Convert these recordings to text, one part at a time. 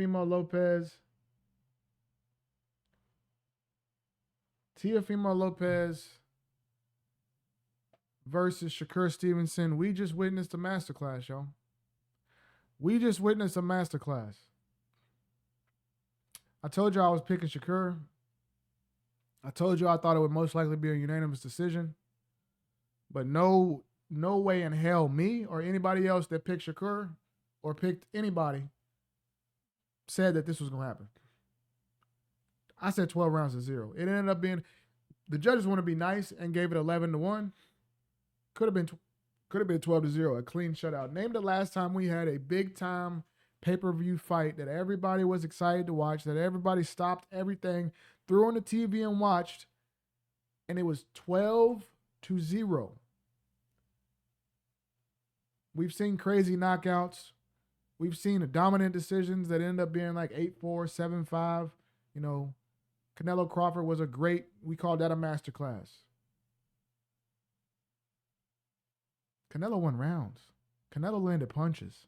Teofimo Lopez. Teofimo Lopez versus Shakur Stevenson. We just witnessed a masterclass, y'all. We just witnessed a masterclass. I told you I was picking Shakur. I told you I thought it would most likely be a unanimous decision. But no way in hell me or anybody else that picked Shakur or picked anybody said that this was going to happen. I said 12 rounds to 0. It ended up being, the judges want to be nice and gave it 11-1. Could have been 12-0, a clean shutout. Name the last time we had a big time pay-per-view fight that everybody was excited to watch, that everybody stopped everything, threw on the TV and watched, and it was 12-0. We've seen crazy knockouts. We've seen dominant decisions that end up being like 8-4, 7-5. You know, Canelo Crawford was we called that a masterclass. Canelo won rounds. Canelo landed punches.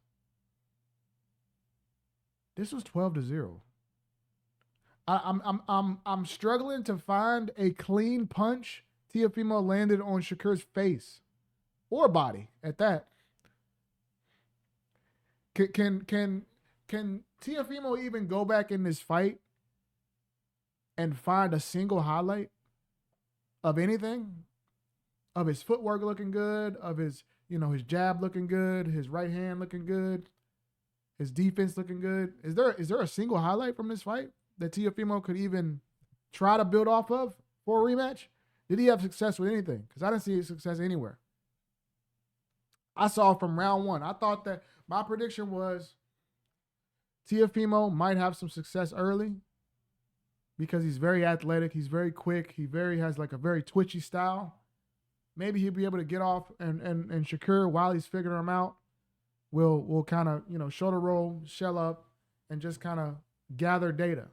This was 12-0. I'm struggling to find a clean punch Teofimo landed on Shakur's face or body at that. Can Teofimo even go back in this fight and find a single highlight of anything? Of his footwork looking good, of his jab looking good, his right hand looking good, his defense looking good. Is there a single highlight from this fight that Teofimo could even try to build off of for a rematch? Did he have success with anything? Because I didn't see success anywhere. I saw from round 1. I thought that my prediction was Teofimo might have some success early because he's very athletic. He's very quick. He has like a very twitchy style. Maybe he'll be able to get off and Shakur, while he's figuring him out, will kind of, shoulder roll, shell up, and just kind of gather data.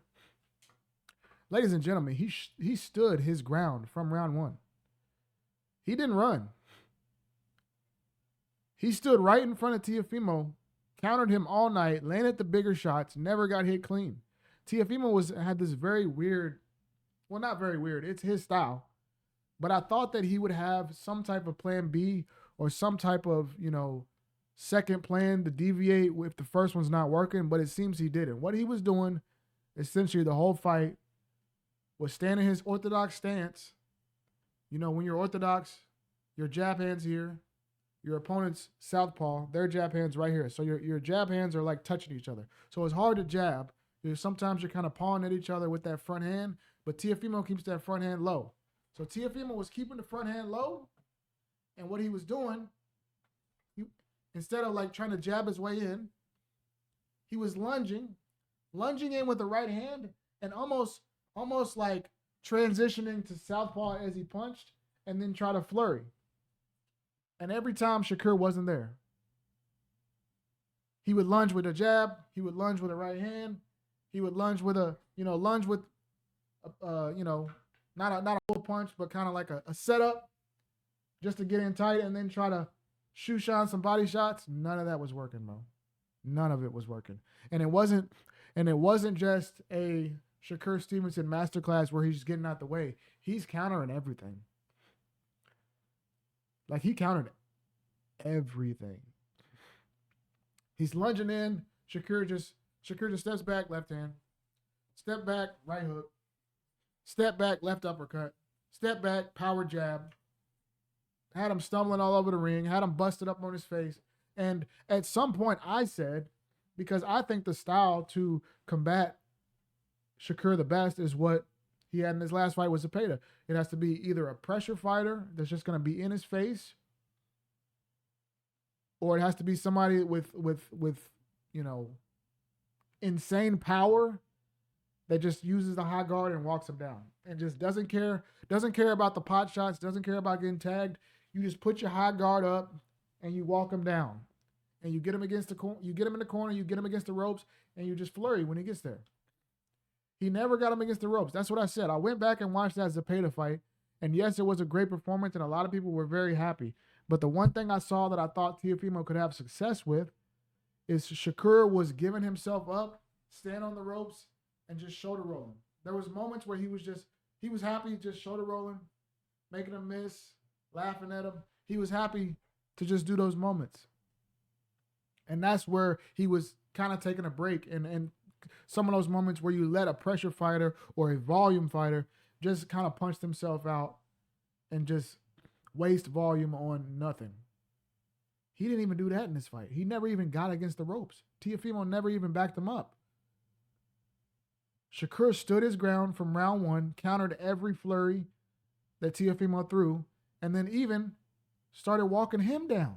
Ladies and gentlemen, he stood his ground from round 1. He didn't run. He stood right in front of Teofimo, countered him all night, landed the bigger shots, never got hit clean. Teofimo had this very weird, well, not very weird, it's his style. But I thought that he would have some type of plan B or some type of, second plan to deviate if the first one's not working, but it seems he didn't. What he was doing, essentially the whole fight, was standing his orthodox stance. When you're orthodox, your jab hand's here, your opponent's southpaw, their jab hand's right here. So your jab hands are like touching each other. So it's hard to jab. Sometimes you're kind of pawing at each other with that front hand, but Teofimo keeps that front hand low. So Teofimo was keeping the front hand low, and what he was doing, instead of like trying to jab his way in, he was lunging in with the right hand and almost like transitioning to southpaw as he punched and then try to flurry. And every time Shakur wasn't there, he would lunge with a jab, he would lunge with a right hand, he would lunge with not a full punch, but kind of like a setup just to get in tight and then try to shoe shine some body shots. None of that was working, bro. None of it was working. And it wasn't just a Shakur Stevenson masterclass where he's just getting out the way. He's countering everything. Like, he countered everything. He's lunging in. Shakur just steps back, left hand. Step back, right hook. Step back, left uppercut. Step back, power jab. Had him stumbling all over the ring. Had him busted up on his face. And at some point I said, because I think the style to combat Shakur the best is what he had in his last fight with Zepeda. It has to be either a pressure fighter that's just going to be in his face, or it has to be somebody with insane power that just uses the high guard and walks him down and just doesn't care about the pot shots, doesn't care about getting tagged. You just put your high guard up and you walk him down, and you get him against you get him in the corner, you get him against the ropes, and you just flurry when he gets there. He never got him against the ropes. That's what I said. I went back and watched that Zepeda fight, and yes, it was a great performance, and a lot of people were very happy. But the one thing I saw that I thought Teofimo could have success with is Shakur was giving himself up stand on the ropes and just shoulder rolling. There was moments where he was happy just shoulder rolling, making him miss, laughing at him. He was happy to just do those moments. And that's where he was kind of taking a break. And some of those moments where you let a pressure fighter or a volume fighter just kind of punch themselves out and just waste volume on nothing. He didn't even do that in this fight. He never even got against the ropes. Teofimo never even backed him up. Shakur stood his ground from round one, countered every flurry that Teofimo threw, and then even started walking him down.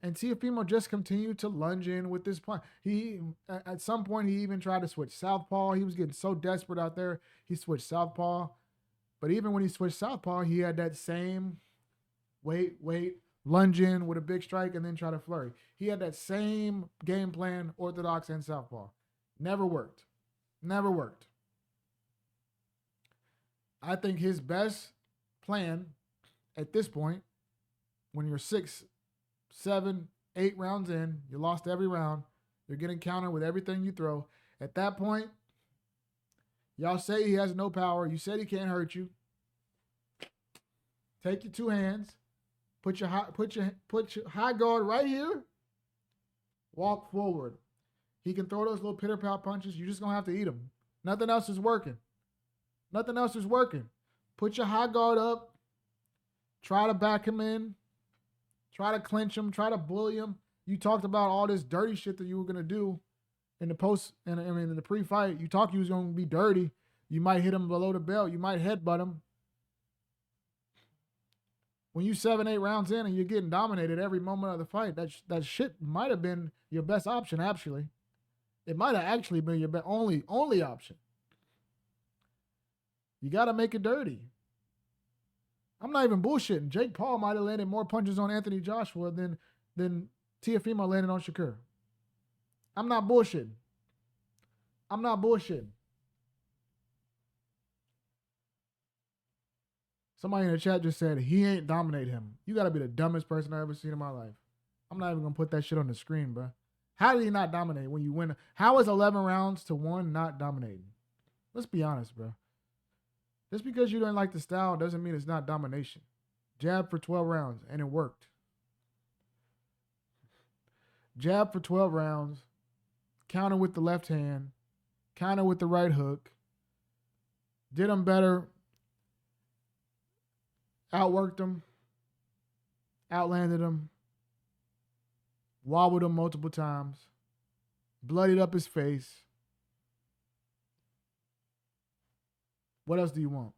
And Teofimo just continued to lunge in with this punch. At some point, he even tried to switch southpaw. He was getting so desperate out there, he switched southpaw. But even when he switched southpaw, he had that same wait, lunge in with a big strike and then try to flurry. He had that same game plan, orthodox and southpaw. Never worked. I think his best plan at this point, when you're 6, 7, 8 rounds in, you lost every round, you're getting countered with everything you throw. At that point, y'all say he has no power. You said he can't hurt you. Take your two hands, put your high guard right here. Walk forward. He can throw those little pitter-pat punches. You're just gonna have to eat them. Nothing else is working. Put your high guard up. Try to back him in. Try to clinch him. Try to bully him. You talked about all this dirty shit that you were gonna do in the pre-fight. You talked you was gonna be dirty. You might hit him below the belt. You might headbutt him. When you 7, 8 rounds in and you're getting dominated every moment of the fight, that shit might have been your best option. Actually, it might have actually been your only option. You got to make it dirty. I'm not even bullshitting. Jake Paul might have landed more punches on Anthony Joshua than Teofimo landed on Shakur. I'm not bullshitting. Somebody in the chat just said he ain't dominate him. You got to be the dumbest person I've ever seen in my life. I'm not even going to put that shit on the screen, bro. How did he not dominate when you win? How is 11 rounds to 1 not dominating? Let's be honest, bro. Just because you don't like the style doesn't mean it's not domination. Jab for 12 rounds, and it worked. Jab for 12 rounds, counter with the left hand, counter with the right hook. Did him better. Outworked him. Outlanded him. Wobbled him multiple times. Bloodied up his face. What else do you want?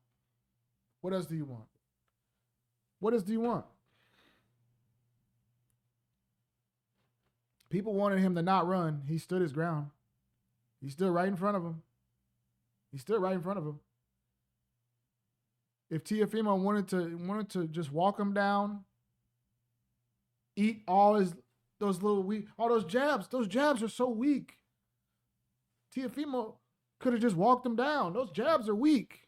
People wanted him to not run. He stood his ground. He stood right in front of him. If Teofimo wanted to just walk him down, eat all those jabs. Those jabs are so weak. Teofimo could have just walked him down. Those jabs are weak.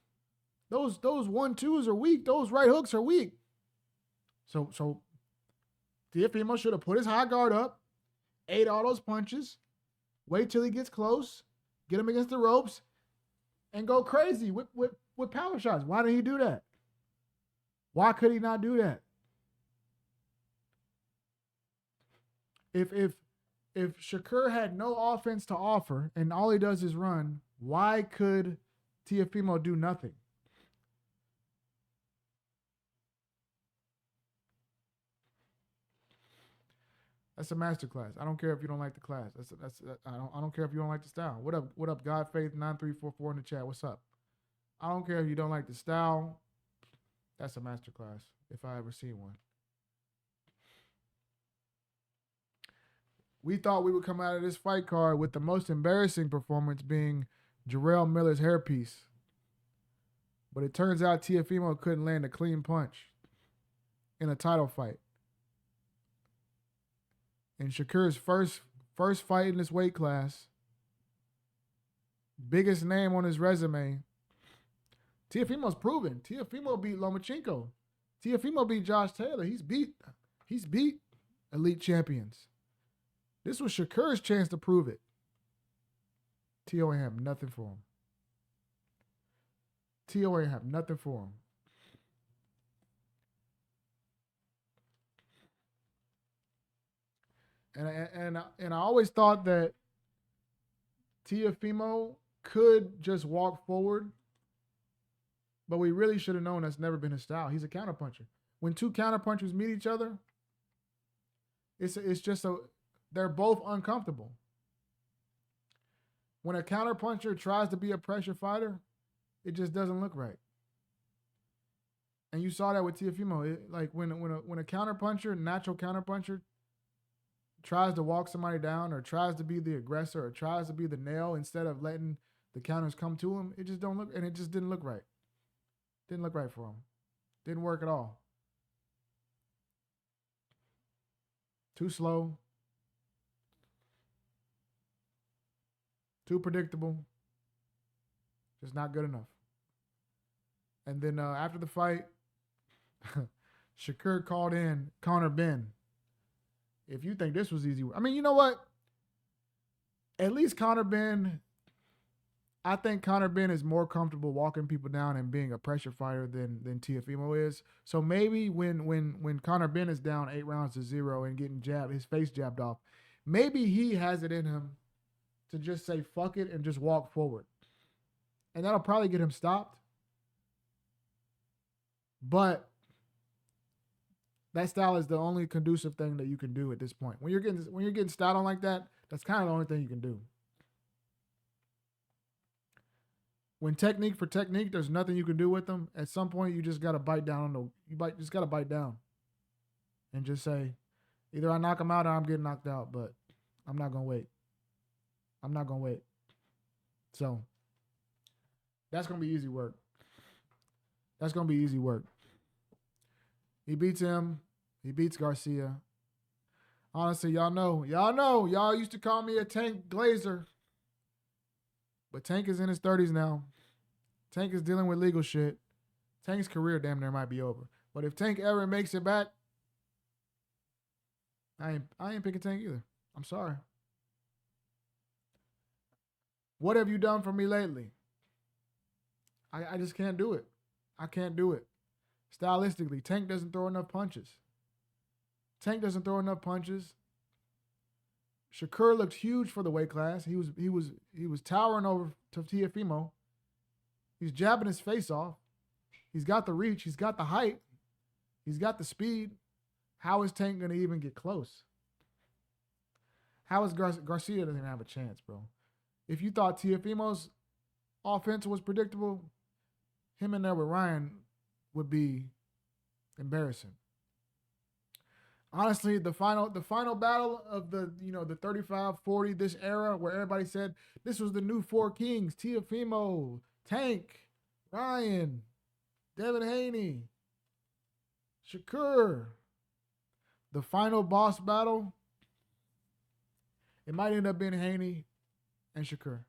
Those 1-2s are weak. Those right hooks are weak. So Teofimo should have put his high guard up, ate all those punches, wait till he gets close, get him against the ropes, and go crazy with power shots. Why did he do that? Why could he not do that? If Shakur had no offense to offer and all he does is run, why could Teofimo do nothing? That's a masterclass. I don't care if you don't like the class. I don't care if you don't like the style. What up, Godfaith 9344 in the chat? What's up? I don't care if you don't like the style. That's a masterclass if I ever see one. We thought we would come out of this fight card with the most embarrassing performance being Jarrell Miller's hairpiece. But it turns out Teofimo couldn't land a clean punch in a title fight. In Shakur's first fight in this weight class, biggest name on his resume, Teofimo's proven. Teofimo beat Lomachenko. Teofimo beat Josh Taylor. He's beat elite champions. This was Shakur's chance to prove it. T.O. ain't have nothing for him. T.O. ain't have nothing for him. And I always thought that Teofimo could just walk forward, but we really should have known that's never been his style. He's a counterpuncher. When two counterpunchers meet each other, it's just they're both uncomfortable. When a counterpuncher tries to be a pressure fighter, it just doesn't look right. And you saw that with Teofimo. Like when a counterpuncher, natural counterpuncher, tries to walk somebody down or tries to be the aggressor or tries to be the nail instead of letting the counters come to him, it just don't look, and it just didn't look right. Didn't look right for him. Didn't work at all. Too slow. Too predictable. Just not good enough. And then after the fight, Shakur called in Conor Benn. If you think this was easy, I mean, you know what? At least Conor Benn, I think Conor Benn is more comfortable walking people down and being a pressure fighter than Teofimo is. So maybe when Conor Benn is down 8-0 and getting jabbed, his face jabbed off, maybe he has it in him to just say fuck it and just walk forward. And that'll probably get him stopped. But that style is the only conducive thing that you can do at this point. When you're getting styled on like that, that's kind of the only thing you can do. When technique for technique, there's nothing you can do with them. At some point, you just got to bite down just got to bite down and just say, either I knock him out or I'm getting knocked out, but I'm not going to wait. I'm not going to wait. So that's going to be easy work. That's going to be easy work. He beats him. He beats Garcia. Honestly, y'all used to call me a Tank Glazer. But Tank is in his 30s now. Tank is dealing with legal shit. Tank's career damn near might be over. But if Tank ever makes it back, I ain't picking Tank either. I'm sorry. What have you done for me lately? I just can't do it. I can't do it. Stylistically, Tank doesn't throw enough punches. Shakur looked huge for the weight class. He was towering over to Teofimo. He's jabbing his face off. He's got the reach. He's got the height. He's got the speed. How is Tank going to even get close? How is Garcia doesn't even have a chance, bro? If you thought Teofimo's offense was predictable, him in there with Ryan would be embarrassing. Honestly, the final battle of the 35-40, this era where everybody said this was the new four kings: Teofimo, Tank, Ryan, Devin Haney, Shakur. The final boss battle, it might end up being Haney and Shakur.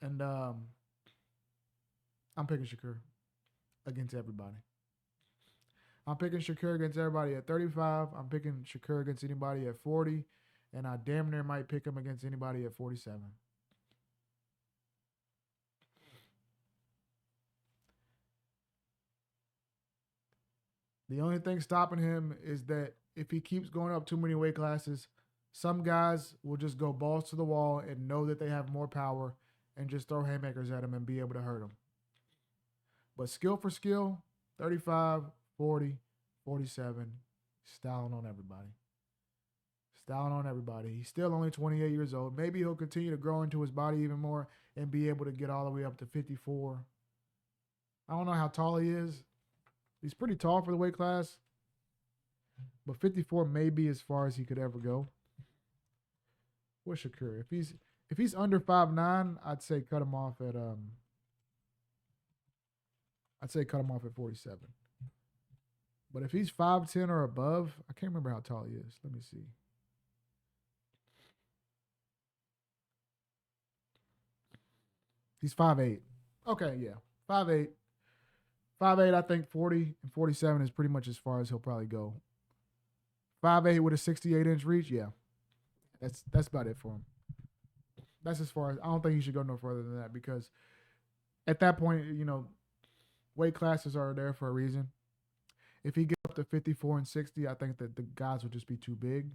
And I'm picking Shakur against everybody. I'm picking Shakur against everybody at 35. I'm picking Shakur against anybody at 40. And I damn near might pick him against anybody at 47. The only thing stopping him is that if he keeps going up too many weight classes, some guys will just go balls to the wall and know that they have more power and just throw haymakers at him and be able to hurt him. But skill for skill, 35, 40, 47, styling on everybody. Styling on everybody. He's still only 28 years old. Maybe he'll continue to grow into his body even more and be able to get all the way up to 54. I don't know how tall he is. He's pretty tall for the weight class. But 54 may be as far as he could ever go. What's Shakur? If he's under 5'9", I'd say cut him off at 47. But if he's 5'10" or above, I can't remember how tall he is. Let me see. He's 5'8". Okay, yeah. 5'8". 5'8", I think 40 and 47 is pretty much as far as he'll probably go. 5'8" with a 68-inch reach, yeah. That's about it for him. That's as far as, I don't think he should go no further than that, because at that point, weight classes are there for a reason. If he gets up to 54 and 60, I think that the guys will just be too big,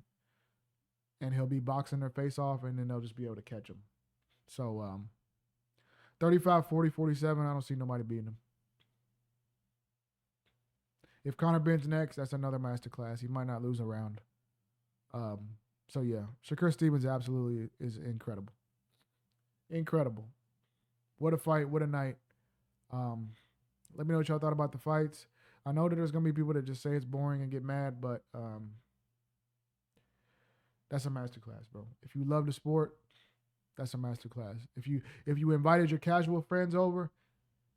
and he'll be boxing their face off, and then they'll just be able to catch him. So 35, 40, 47, I don't see nobody beating him. If Conor Ben's next, that's another masterclass. He might not lose a round. So yeah, Shakur Stevens absolutely is incredible. Incredible. What a fight, what a night. Let me know what y'all thought about the fights. I know that there's gonna be people that just say it's boring and get mad, but that's a masterclass, bro. If you love the sport, that's a masterclass. If you invited your casual friends over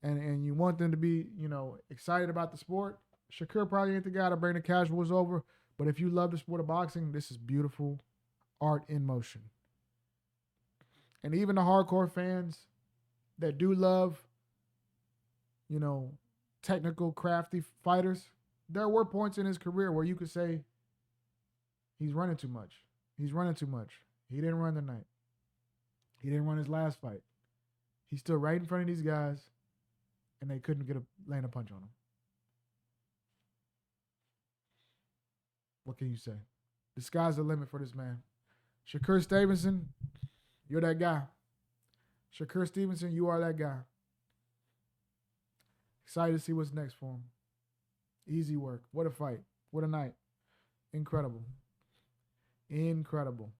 and you want them to be, excited about the sport, Shakur probably ain't the guy to bring the casuals over. But if you love the sport of boxing, this is beautiful art in motion. And even the hardcore fans that do love, technical, crafty fighters, there were points in his career where you could say he's running too much. He's running too much. He didn't run tonight. He didn't run his last fight. He stood right in front of these guys, and they couldn't land a punch on him. What can you say? The sky's the limit for this man. Shakur Stevenson, you're that guy. Shakur Stevenson, you are that guy. Excited to see what's next for him. Easy work. What a fight. What a night. Incredible. Incredible.